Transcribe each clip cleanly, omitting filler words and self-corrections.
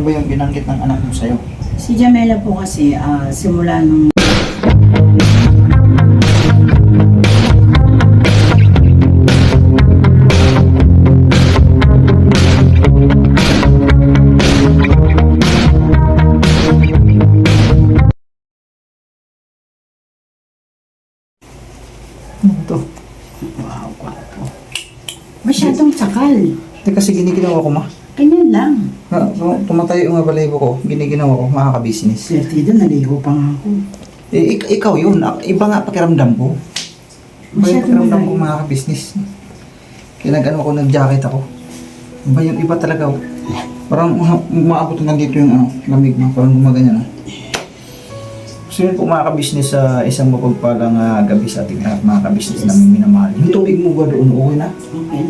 ba yung binanggit ng anak mo sa'yo? Si Jamela po kasi simula nung Ano to? wow, gwapo. Masyadong sakal. Hindi kasi giniginawa ko, ma. Ganyan lang. Tumatayo yung balahibo ko, giniginawa ko, makaka-business. Swerte doon, naligo pa nga ako. Ikaw yun, iba nga pakiramdam ko. Iba yung Masyadong pakiramdam ko, malayo. makaka-business. Kaya nag-ano ako, nag-jacket ako. Iba yung iba talaga, oh. Parang umaabot hanggang dito yung lamig mo, parang gumaganyan, So yun po mga ka-business sa isang mapagpalang gabi sa ating lahat, mga ka-business namin minamahal. Yung tubig mo ba doon, okay na? Okay.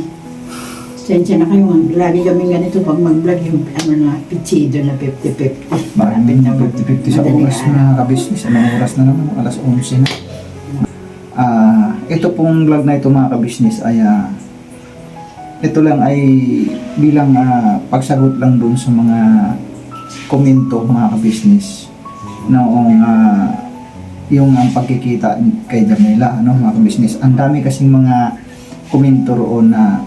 Sensya na kayo, lagi kami ganito pag mag-vlog yung pichido na 50-50. Maraming na 50-50 sa Madaling oras araw. mga ka-business. Anong oras na naman? Alas 11 na. Ito pong vlog na ito mga ka-business ay ito lang ay bilang pagsagot lang doon sa mga komento mga ka-business noong yung pagkikita kay Jamela, mga ka-business. Ang dami kasing mga komento roon na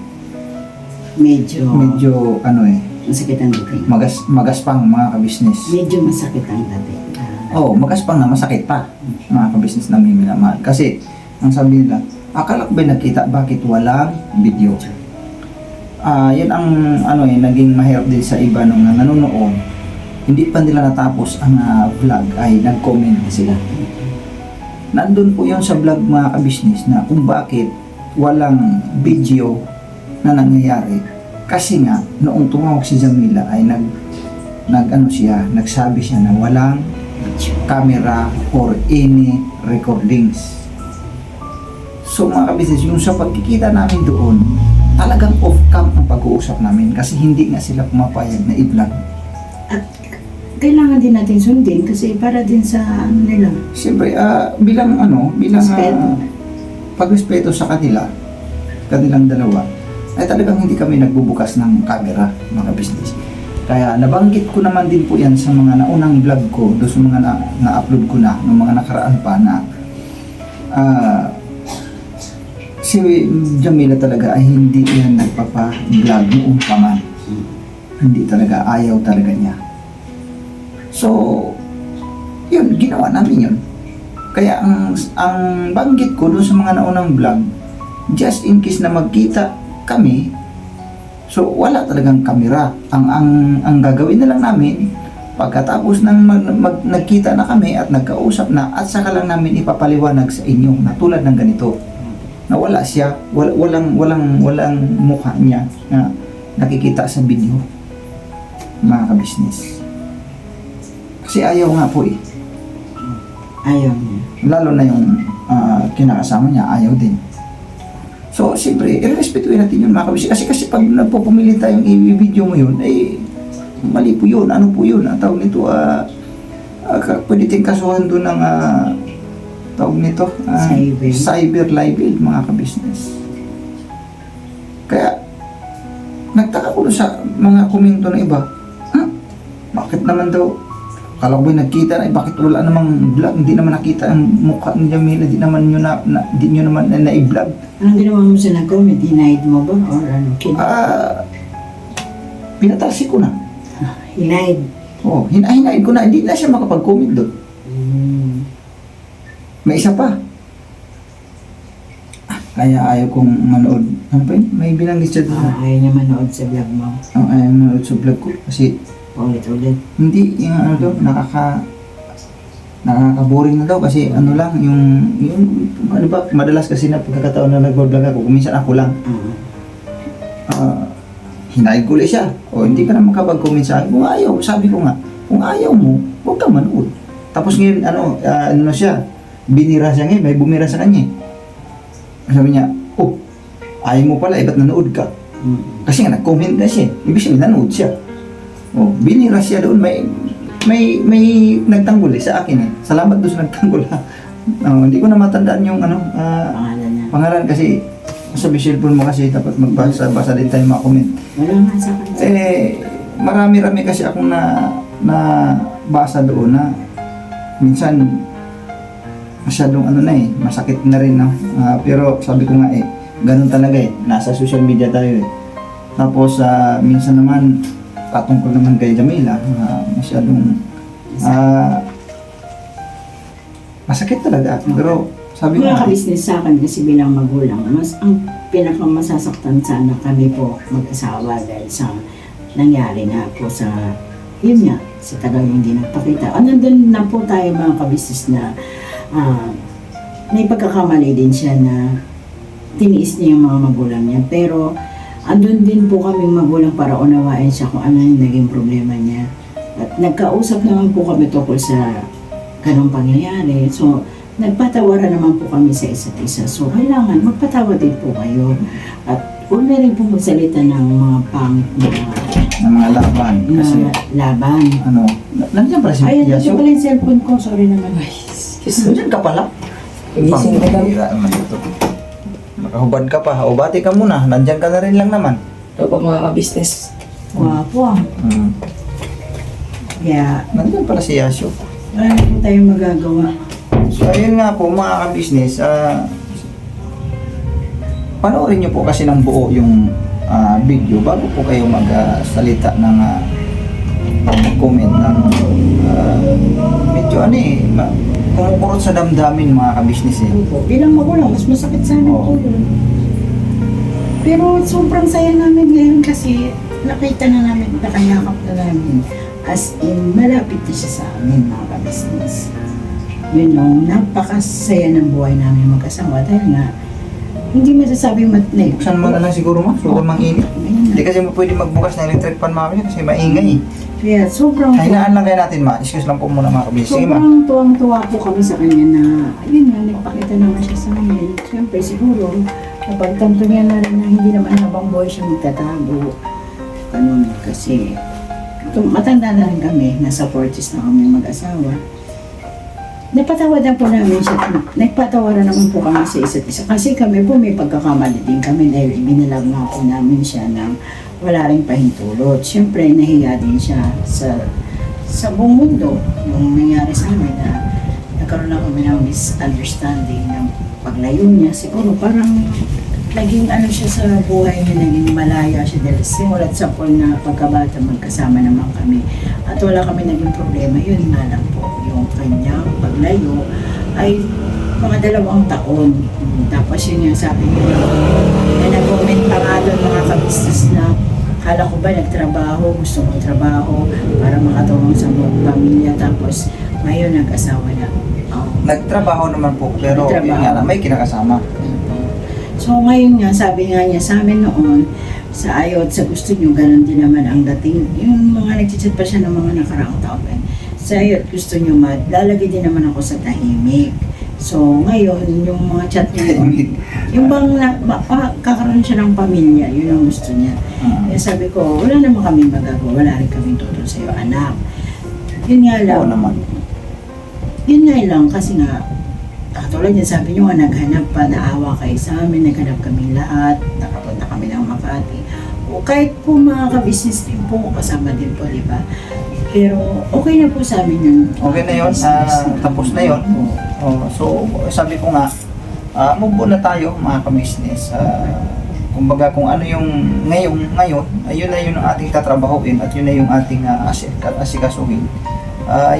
medyo masakit ang dating. magaspang mga ka-business. Medyo masakit ang dating. Magaspang na masakit pa mga ka-business na may minamahal. Kasi ang sabi nila, akala ko ba nakita bakit walang video? Yan ang naging mahirap din sa iba nung nanonood. Hindi pa nila natapos ang vlog ay nag-comment sila. Nandun po yun sa vlog mga ka-business na kung bakit walang video na nangyayari. Kasi nga, noong tumawag si Jamela ay nagsabi siya na walang camera or any recordings. So mga ka-business, yung sa pagkikita namin doon, talagang off-cam ang pag-uusap namin kasi hindi nga sila pumapayag na i-vlog. At kailangan din natin sundin kasi para din sa nila. Siyempre, bilang Respeto. pagrespeto sa kanilang dalawa, ay talagang hindi kami nagbubukas ng camera, mga business. Kaya nabanggit ko naman din po yan sa mga naunang vlog ko, doon sa mga na-upload ko na, ng mga nakaraan pa na si Jamela talaga ay hindi yan nagpapa-vlog noong pa man. Hindi talaga, ayaw talaga niya. So, yun, ginawa namin yun. Kaya ang banggit ko doon sa mga naunang vlog, just in case na magkita kami, so wala talagang kamera. Ang gagawin na lang namin, pagkatapos ng nagkita na kami at nagkausap na, at saka lang namin ipapaliwanag sa inyo na tulad ng ganito, na wala siya, walang mukha niya na nakikita sa video, mga ka-business. Kasi ayaw nga po eh. Ayaw niya. Lalo na yung kinakasama niya, ayaw din. So, siyempre, i-respetuhin natin yun mga kabisnes. Kasi pag nagpupumili tayong i-video mo yun, mali po yun. Ano po yun? Ang tawag nito, pwede tayong kasuhan doon ng, tawag nito, cyber libel, mga kabisnes. Kaya, nagtaka ko sa mga komento na iba, bakit naman daw, kala ko ba nagkita na, bakit wala namang vlog, hindi naman nakita ang mukha ni Jamela, di nyo naman na-i-vlog. Anong ginawa mo sa nag-comment? Hinaid mo ba? Or ano? Pinatalsik ko na. Hinaid. Hinahin ko na, hindi na siya makapag-comment doon. May isa pa. Kaya ayaw kong manood. Ano ba yun? May binanggit siya doon. Ayaw niya manood sa vlog mo. Ayaw manood sa vlog ko. Kasi Ulit-ulit. hindi, yung nakaka-boring na daw kasi ano lang, yung ano ba, madalas kasi na pagkakataon na nag-vlog ako, kuminsan ako lang. Hinahid ko ulit siya. Hindi ka na makapag-comment sa akin. Kung ayaw, sabi ko nga, kung ayaw mo, huwag ka manood. Tapos ngayon, ano siya, binira siya ngayon, may bumira sa kanya. Sabi niya, ayaw mo pala, ba't nanood ka? Kasi nga, nag-comment na siya. Ibig sabihin, nanood siya. Binira siya doon, may nagtanggol sa akin eh. Salamat doon sa nagtanggol ha. Hindi ko na matandaan yung pangalan kasi sa cellphone mo kasi dapat magbasa din tayo mga comment. Wala nga sa kanila. marami-rami kasi akong na basa doon na minsan masyadong ano na masakit na rin, no? Pero sabi ko nga ganun talaga nasa social media tayo Tapos minsan naman patungkol naman kay Jamila, masyadong masakit talaga. Pero sabi ko Mga ka-business sa akin kasi bilang magulang, ang pinakamasasaktan sana kami po mag-asawa dahil sa nangyari na po sa, yun nga, sa tagal hindi nagpakita. Nandun na po tayo mga ka-business na may pagkakamali din siya na tiniis niya yung mga magulang niya. Pero andun din po kaming magulang para unawain siya kung ano yung naging problema niya. At nagkausap naman po kami tungkol sa ganong pangyayari. So, nagpatawaran naman po kami sa isa't isa. So, kailangan magpatawa din po kayo. At huwag na rin po magsalita ng mga pangit ng mga laban. Kasi, laban. nandiyan pala si Ay, nandiyan Yaso. pala yung cellphone ko. Sorry naman. Nandiyan ka pala. Gising ka lang. Makahubad ka pa. O, bati ka muna. Nandiyan ka na rin lang naman. Ito po mga ka-business. Wapo. Kaya, Nandiyan pala si Yasyo. wala na po tayong magagawa. So, ayun nga po mga ka-business, panoorin nyo po kasi ng buo yung video bago po kayo magsalita ng comment ng medyo kumukurot sa damdamin mga ka-business Opo, bilang magulang, mas masakit sa amin po yun. Pero sobrang saya namin ngayon kasi nakita na namin, nakayakap na namin. As in, malapit na siya sa amin mga ka-business. You know, napakasaya ng buhay namin mag-asawa dahil nga, hindi masasabing matnay. Buksan mo na lang siguro siguro manginit. Hindi kasi mo pwede magbukas ng electric fan mga kasi maingay Kaya sobrang Hainaan lang kayo natin excuse lang po muna mga ka-business. Sige ma. sobrang tuwang-tuwa po kami sa kanya na, ayun nga, nagpakita naman siya sa amin. Siyempre, siguro, napagtanto niya na rin na hindi naman habang buhay siya magtatago. Ganun, kasi matanda na rin kami, nasa 40s na kami mag-asawa. Napatawadan po namin siya, nagpatawaran naman po kami sa isa't isa. Kasi kami po may pagkakamali din kami dahil binalag nga po namin siya ng wala rin pahintulot. Siyempre, nahiya din siya sa buong mundo. Yung nangyari sa amin na nagkaroon na kami ng misunderstanding ng paglayo niya. Siguro parang naging siya sa buhay niya, naging malaya siya dahil simulat sa point na pagkabata magkasama naman kami. At wala kami naging problema. Yun nga lang po, yung kanyang paglayo ay mga 2 taon. Tapos yun yung sabi niya, nag-comment pa nga doon mga ka-business na kala ko ba nagtrabaho, gusto kong trabaho para makatulong sa buong pamilya. Tapos ngayon nag-asawa na. Nagtrabaho naman po pero Nagtrabaho. yun nga lang, may kinakasama. So ngayon nga, sabi nga niya sa amin noon, sa ayaw at sa gusto niyo, ganun din naman ang dating. Yung mga nag-chat pa siya ng mga nakaraang taon. Sa ayaw at gusto niyo, lalagay din naman ako sa tahimik. So ngayon, yung mga chat niya noon, yung bang kakaroon siya ng pamilya, yun ang gusto niya. Kaya sabi ko, wala naman kami magagawa, wala rin kami tutol sa'yo, anak. Yun nga lang. Oo naman. Yun nga lang, kasi nga, katulad niya, sabi niyo nga, naghanap pa, naawa kayo sa amin, naghanap kami lahat, nakapunta kami ng Makati. O kahit po mga ka-business din po, kasama din po, di ba? Pero okay na po sa amin yun. Okay na yun, tapos na yun. So, sabi ko nga, move on na tayo mga ka-business. Kumbaga kung ano yung ngayon, ayun na yun ang ating tatrabahuin at yun na yung ating asikasuhin.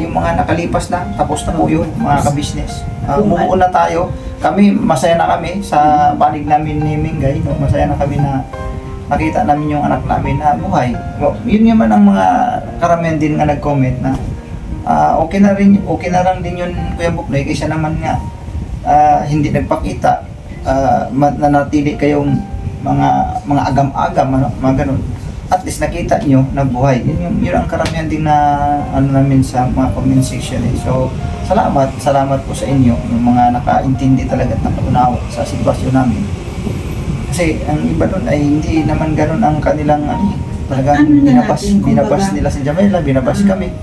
Yung mga nakalipas na, tapos na po yun mga ka-business. Move on na tayo. Kami, masaya na kami sa panig namin ni Mingay. No? Masaya na kami na nakita namin yung anak namin na buhay. Yun naman ang mga karamihan din nga nag-comment na okay na lang din yun Kuya Buknoy kaysa naman nga hindi nagpakita nanatili kayong mga agam-agam mga ganun. At least nakita nyo na buhay. Yun ang karamihan din na namin sa mga comment section So salamat po sa inyo yung mga nakaintindi talaga at nakaunawa sa sitwasyon namin. Kasi ang iba doon ay hindi naman ganun ang kanilang talagang binabas nila si Jamila, binabas kami.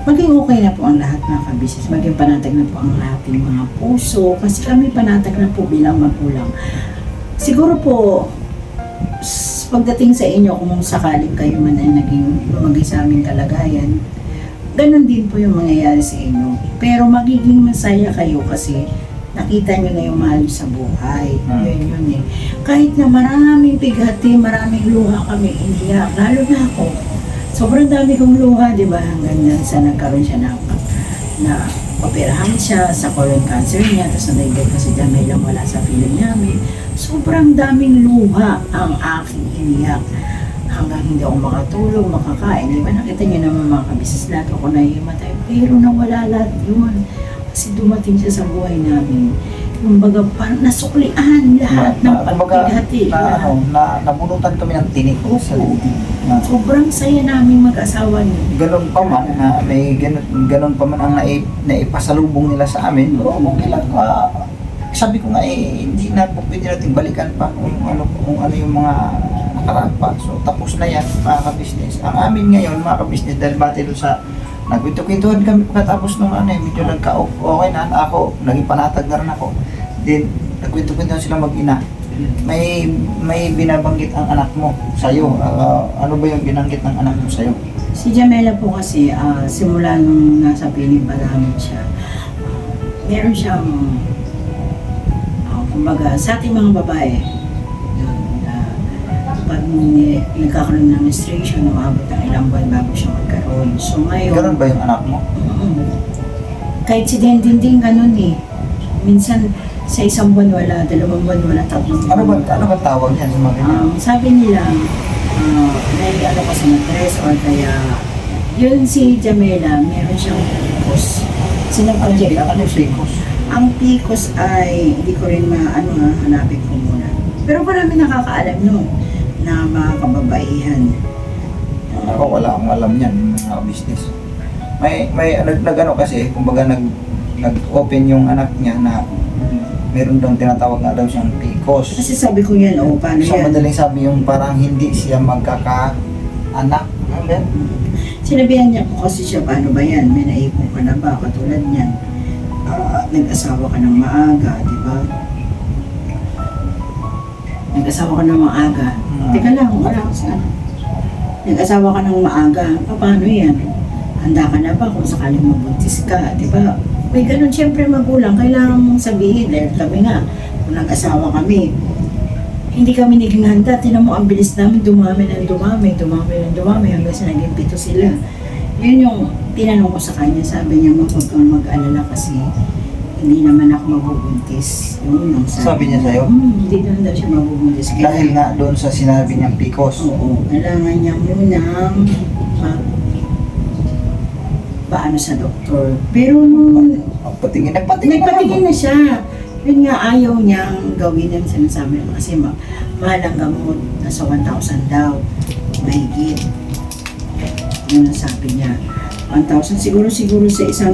Maging okay na po ang lahat mga ka-business. Maging panatag na po ang ating mga puso. Kasi kami panatag na po bilang magulang. Siguro po, pagdating sa inyo, kung sakaling kayo man ay naging lumagay sa aming kalagayan, ganun din po yung mangyayari sa inyo. Pero magiging masaya kayo kasi nakita nyo na yung mahal sa buhay. Yun eh. Kahit na maraming bigati, maraming luha kami, iiyak. Lalo na ako. Sobrang dami kong luha, di ba? Hanggang sa nagkaroon siya na operahan siya sa colon cancer niya, tapos nadaigay kasi dahil lang wala sa piling namin. Sobrang daming luha ang aking iniyak. Hanggang hindi ako makatulog, makakain. Di ba nakita niyo naman mga kabisnes, lahat ako nahihimatay. Pero nawala lahat yun. Kasi dumating siya sa buhay namin. Yung baga parang nasuklian lahat ng pagbigati. Nabunutan kami ng tinik sa loob. Sobrang saya namin mag-asawa niyo. Ganun pa man, may ganun pa man ang naipasalubong nila sa amin. Okay lang. Sabi ko nga hindi na po pwede natin balikan pa kung ano yung mga nakaraan pa. So tapos na yan mga ka-business. Ang amin ngayon mga ka-business dahil bati doon sa nagkwento-kwentuhan kami pagkatapos nung medyo okay na ako, naging panatag na rin ako. Then nagkwento-kwentuhan sila mag-ina. May binabanggit ang anak mo sa'yo. Ano ba yung binanggit ng anak mo sa'yo? Si Jamela po kasi simula nung nasa piling pa namin siya, meron siyang kumbaga sa ating mga babae yun, pag nagkakaroon ng menstruation, umabot ng ilang buwan bago siya magkaroon. So ngayon, Ganun ba yung anak mo? kahit si Dendin din ganun eh. Minsan sa isang buwan wala, 2 buwan wala, 3 buwan. Ano ba tawag yan sa mga ganyan? Sabi nila, may ano kasi na-stress or kaya, yun si Jamela, meron siyang PCOS. Sinag-project ako siya. Ang PCOS ay, hindi ko rin hanapin ko muna. Pero marami nakakaalam nun, na mga kababaihan. Ako wala akong alam yan, mga business. May nag-ano kasi, kumbaga nag-open yung anak niya na meron daw tinatawag nga daw siyang PCOS. Kasi sabi ko yan, paano Sa yan? madaling sabi yung parang hindi siya magkaka-anak. Ano ba? Sinabihan niya po kasi siya, paano ba yan? May naipon ka na ba? Katulad niyan. Nag-asawa ka ng maaga, di ba? Nag-asawa ka ng maaga. Teka lang, wala ko sa ano. Nag-asawa ka ng maaga, paano yan? Handa ka na ba kung sakaling mabuntis ka, di ba? May ganun siyempre magulang, kailangan mong sabihin, dahil kami nga, kung nag-asawa kami, hindi kami naging handa, tinan mo ang bilis namin, dumami hanggang sa naging 7 sila. Yun yung tinanong ko sa kanya, sabi niya, huwag kang mag-alala kasi hindi naman ako mabubuntis. Yun yung Sabi niya sa'yo? Hindi naman daw siya mabubuntis. Dahil nga doon sa sinabi niyang PCOS. Oo, kailangan niya munang paano sa doktor. Pero nung nagpatingin na siya, yun nga ayaw niyang gawin yung sinasabi naman kasi mahal ang gamot, nasa 1,000 daw, mahigit. Yun ang sabi niya. 1,000 siguro sa isang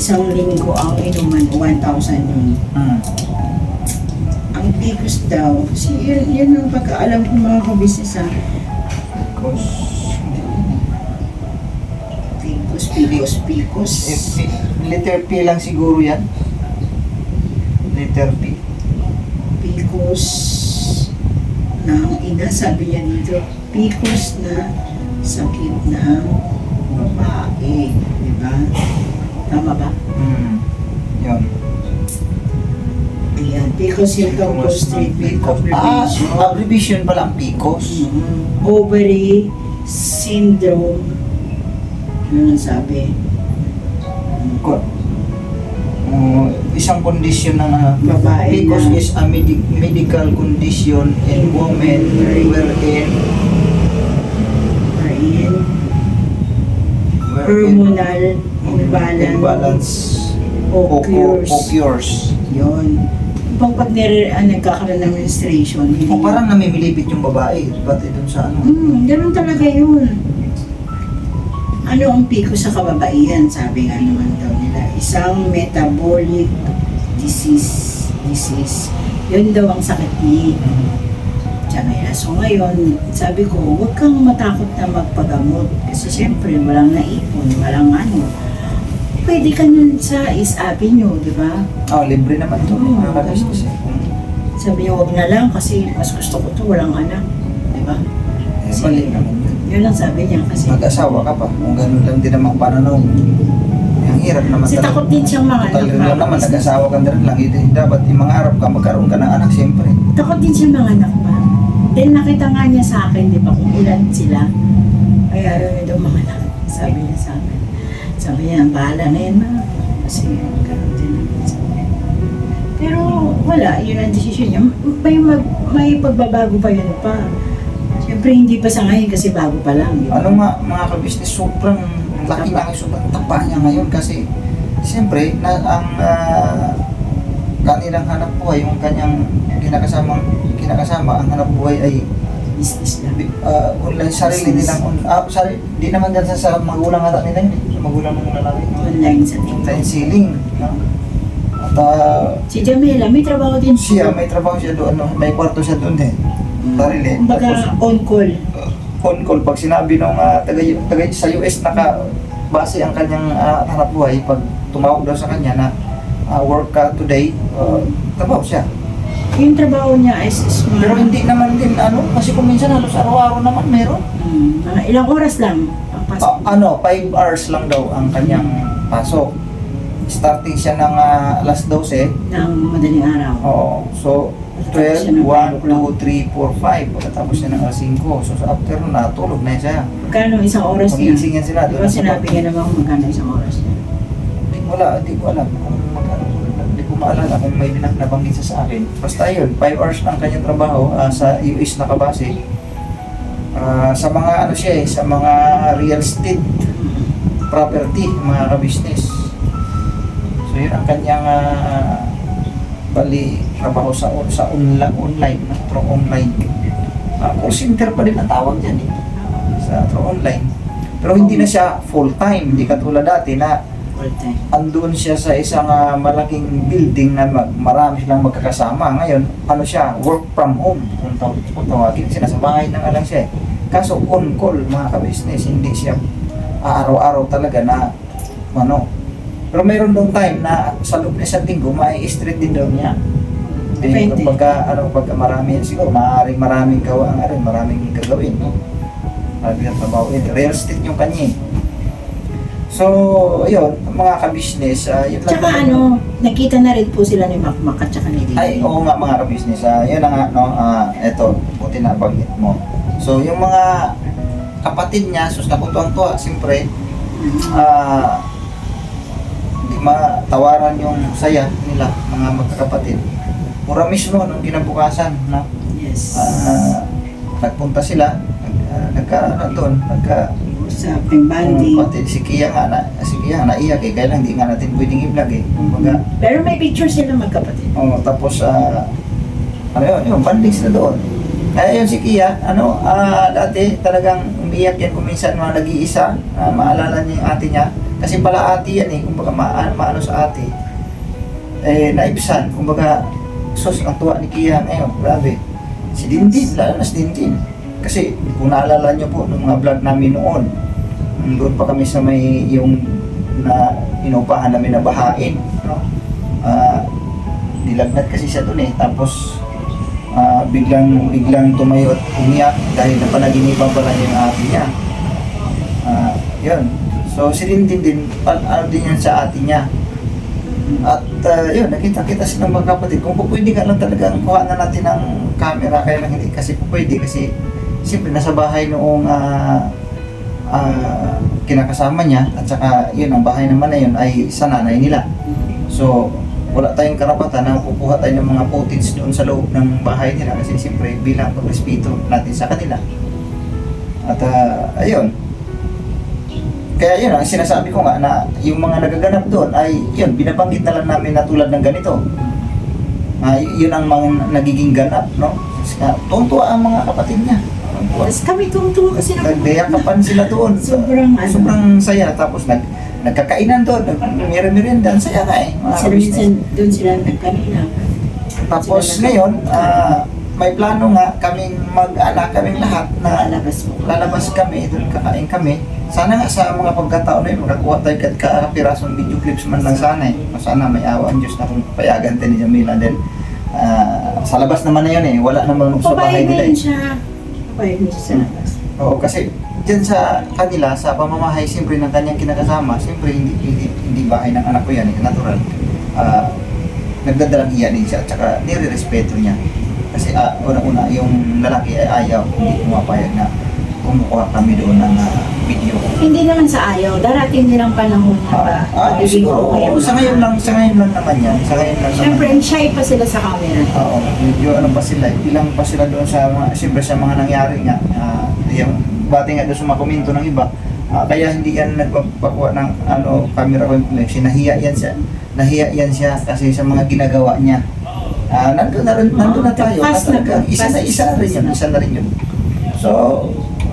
isang linggo ang inuman, 1,000 yun. Ang PCOS daw, kasi yun ang pagkaalam ko mga kabisnes PCOS. Letter P lang siguro yan. Letter P. PCOS ng ina, sabi niya dito, PCOS na sakit ng babae, di ba? Tama ba? Yun. Ayan, PCOS yung Campos Treatment Abbreviation. Abbreviation pala ang PCOS. Ovary Syndrome. Ano sabi? Isang kondisyon na Babae PCOS na. is a medical condition in women wherein hormonal imbalance occurs. Yun. Pag nagkakaroon ng menstruation, hindi. Parang namimilipit yung babae, pati dun sa ano. Ganun talaga yun. Ano ang PCOS sa kababaihan? Sabi nga naman daw nila, isang metabolic disease. Yun daw ang sakit ni Jamela. So ngayon, sabi ko, huwag kang matakot na magpagamot. Kasi siyempre, walang naipon, walang ano. Pwede ka nun sa East Avenue, di ba? Libre naman to. Oo, Nakakabis kasi. Sabi niya, wag na lang kasi mas gusto ko to, walang anak. Di ba? Eh, mali naman yun. Yun ang sabi niya kasi. Mag-asawa ka pa, kung ganun lang din naman pananaw. Ang hirap naman Kasi takot din siyang mga Total rin lang naman, nag-asawa ka na rin lang. Dapat yung mga arap ka, magkaroon ka ng anak, siyempre. Takot din siyang mga anak pa. Then nakita nga niya sa akin, di ba, kung ilan sila. Ay, ayaw niya daw mga anak. Sabi niya sa akin. Sabi niya, bahala na yan, ma. Kasi karoon din naman sa akin. Pero wala, yun ang desisyon niya. May pagbabago pa yun pa. Siyempre hindi pa sa ngayon kasi bago pa lang. Di ba? Ano nga, mga ka-business, sobrang laki na sobrang tapa niya ngayon kasi siyempre, ang kanilang hanap buhay, yung kanyang kinakasama, ang hanap buhay ay Business lang. online, sarili nilang, di naman dyan sa magulang ata nila yun, sa magulang ng lalaki. Online sa TikTok. Online selling. No? At Si Jamila, may trabaho din siya, may trabaho siya doon, no? May kwarto siya doon din. Sarili. Kumbaga, on call. On call, pag sinabi ng taga sa US, base ang kanyang hanap buhay, pag tumawag daw sa kanya na work ka today, trabaho siya. Yung trabaho niya is smart. Pero hindi naman din kasi kung minsan halos araw-araw naman meron. Mga ilang oras lang ang pasok. 5 hours lang daw ang kanyang pasok. Starting siya ng alas 12. Ng madaling araw. Oo. So, 12, 1, 2, 3, 4, 5. Pagkatapos niya ng alas 5. So, after nun, natulog na siya. Magkano isang oras niya? Magising yan sila. Di ba sinabi niya naman kung magkano isang oras niya? Hindi ko alam kung magkano. Hindi ko maalala kung may nabanggit siya sa akin. Basta yun, 5 hours lang kanyang trabaho sa US nakabase. Sa mga sa mga real estate property, mga ka-business. So yun ang kanyang trabaho sa online, through online. Call center pa din ang tawag dyan through online. Pero hindi na siya full-time, hindi katulad dati na All time. andun siya sa isang malaking building na marami silang magkakasama. Ngayon, siya, work from home. Kung tawagin siya, nasa bahay na nga lang siya. Kaso on call, mga ka-business, hindi siya araw-araw talaga na Pero mayroon doon time na sa loob na isang linggo, mai-street din daw niya. Depende. Pagka marami yan siguro, maraming gawa maraming gagawin. No? Maraming trabaho. Real estate yung kanya. So, ayun, mga ka-business, yun lang. Tsaka nakita na rin po sila ni Makmak at tsaka ni Didi. Ay, oo nga mga ka-business, yun na nga, eto, buti na banggit mo. So, yung mga kapatid niya, nakutuwang-tuwa, siyempre, hindi matawaran yung saya nila, mga magkakapatid. Mura mismo, nung kinabukasan, no? Yes. Nagpunta sila, Usaping bandi. pati si Kia nga naiyak kaya lang hindi nga natin pwedeng i-vlog kumbaga. Pero may picture sila magkapatid. Tapos yun, banding sila doon. Kaya yun si Kia, dati talagang umiyak yan kung minsan mga nag-iisa, maalala niya yung ate niya. Kasi pala ate yan kumbaga maano sa ate. Naibsan, kumbaga, ang tuwa ni Kia ngayon, grabe. Si Dindin, lalo na si Dindin. Kasi kung naalala nyo po nung mga vlog namin noon, doon pa kami sa may yung na inupahan namin na bahain. No? Nilagnat kasi siya doon tapos biglang tumayo at umiyak dahil napanaginipan pala yung ate niya. Yun. So si Dindin din, din yan sa ate niya. At yun, nakita-kita silang magkapatid. Kung pwede ka lang talaga kuha na natin ng camera, kaya lang hindi kasi pwede kasi siyempre nasa bahay noong kinakasama niya at saka yun, ang bahay naman na yun ay sa nanay nila. So wala tayong karapatan na kukuha tayo ng mga footage doon sa loob ng bahay nila kasi siyempre bilang pagrespeto natin sa kanila. At ayun, kaya yun ang sinasabi ko nga na yung mga nagaganap doon ay yun, binabanggit na lang namin na tulad ng ganito. Yun ang mga nagiging ganap, no? Tuntua ang mga kapatid niya. Tapos kami tungtuwa kasi Nagdayakapan sila doon. Sobrang saya. Tapos nagkakainan doon, nagmiririnda, ang saya nga mga minsan doon sila nagkanina. Tapos ngayon, may plano nga kaming kaming lahat na lalabas kami, doon kakain kami. Sana nga sa mga pagkataon na yun, makakuha tayo kakapirasong video clips man lang sana Sana may awa ang Diyos na kung payagan tayo ni Jamila din. sa labas naman na yun eh. Wala namang sa bahay Pabayag na nila yun eh. siya. Pabayag na siya sa labas. Oo, kasi dyan sa kanila, sa pamamahay, siyempre ng kanyang kinakasama, siyempre hindi bahay ng anak ko yan, eh, natural. Nagdadalang iya din siya, at saka nire-respeto niya. Kasi una-una, yung lalaki ay ayaw, hindi pumapayag na kumukuha kami doon ng video. Hindi naman sa ayaw, darating din ang panahon na magiging Siguro, okay. sa ngayon lang naman yan. Sa ngayon lang Siyempre, naman. shy pa sila sa camera. Oo, medyo ano pa sila, ilang pa sila doon sa mga, siyempre sa mga nangyari nga. Yung bati nga doon sa mga komento ng iba. Kaya hindi yan nagpapakuha ng camera complex. Nahiya yan siya kasi sa mga ginagawa niya. Nandun na tayo. Fast na po. Isa na rin yun. So,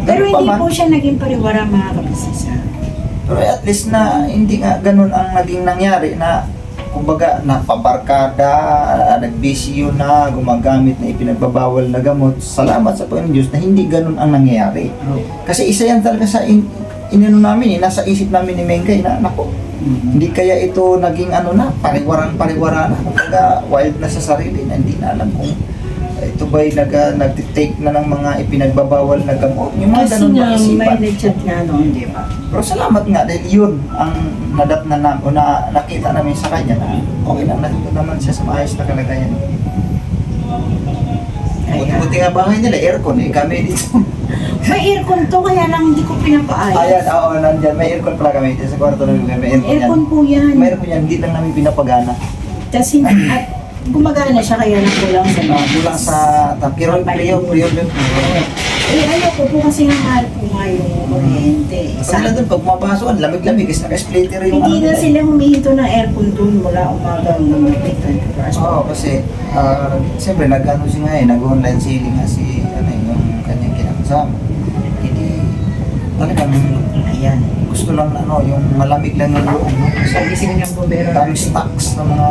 Pero ganun pa hindi man. po siya naging pariwara mga kabisisa. Pero at least na hindi nga ganun ang naging nangyari na kumbaga napabarkada, nagbisyo na, gumagamit na ipinagbabawal na gamot. Salamat sa Panginoon Diyos na hindi ganun ang nangyayari. Kasi isa yan talaga sa inano namin nasa isip namin ni Mengay na nako, hindi kaya ito naging pariwaran-pariwara na, kumbaga wild na sa sarili na hindi na alam kung ito ba'y nag-take na ng mga ipinagbabawal na gamot. Yung mga Kasi ganun nga, ba may isipan. nag-chat nga noon, di ba? Pero salamat nga dahil yun ang nakita namin sa kanya na okay lang, nandito naman siya sa maayos na kalagayan. Buti nga bahay nila, aircon eh, kami dito. May aircon to, kaya lang hindi ko pinapaayos. Ayan, oo, nandyan, may aircon pala kami dito sa kwarto namin, may aircon yan. Aircon po yan. May aircon yan, hindi lang namin pinapagana. Kasi at gumagana siya, kaya lang kulang sa Kulang sa tapirol, priyo. Eh, ayoko po kasi nga mahal po nga yung kuryente. Pag nandun, pag mapasok, ang lamig-lamig, is naka-splitter yung Hindi na nila. sila humihinto ng aircon doon mula umaga hanggang gabi 24 hours. Oo, kasi siyempre nag-ano siya nga nag-online selling nga si yung kanyang kinakasama. Hindi talagang Ayan. gusto lang na yung malamig lang yung loob. No? Nagising ng bombero. Dami stocks ng mga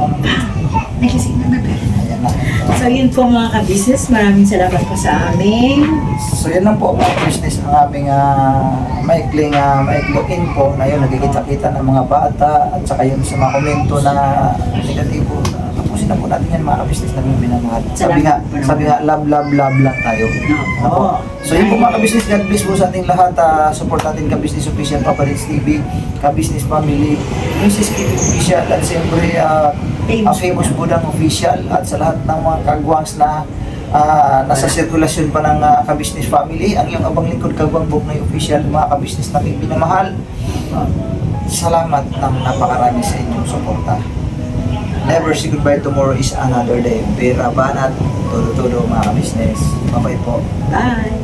Nagising ng bombero. ayan na. So yun po mga ka-business, maraming salamat po sa amin. So yan lang po mga business ang aming maikling info na yun, nagkikita-kita ng mga bata at saka yun sa mga komento na negatibo. Tapusin na po natin yan mga business na minamahal. Sabi nga, love lang tayo. Oo. So yun po mga ka-business, God bless po sa ating lahat. Support natin ka-business official, Papa Rins TV, ka-business family, Mrs. Kitty official, at siyempre famous Budang official, at sa lahat ng mga kagwangs na nasa sirkulasyon pa ng ka-business family, ang iyong abang lingkod Kagwang Bugnay official, mga ka-business namin pinamahal. Salamat ng napakarami sa inyong suporta. Never say goodbye, tomorrow is another day. Pera banat, todo mga ka-business. Bye-bye po. Bye!